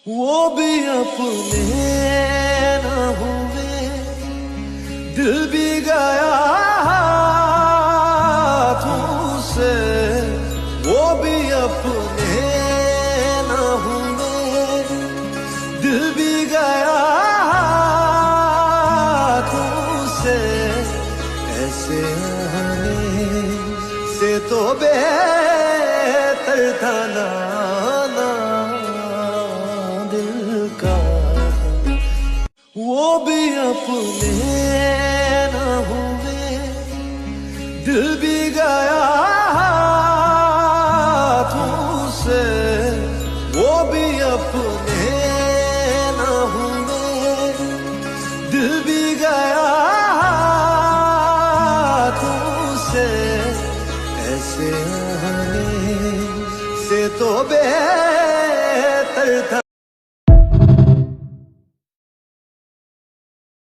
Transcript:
वो भी अपने न हुए, दिल भी गया तुझसे। वो भी अपने न हुए, दिल भी गया तुझसे। ऐसे आने से तो बेहतर था ना दिल का। वो भी अपने न हुए, दिल भी गया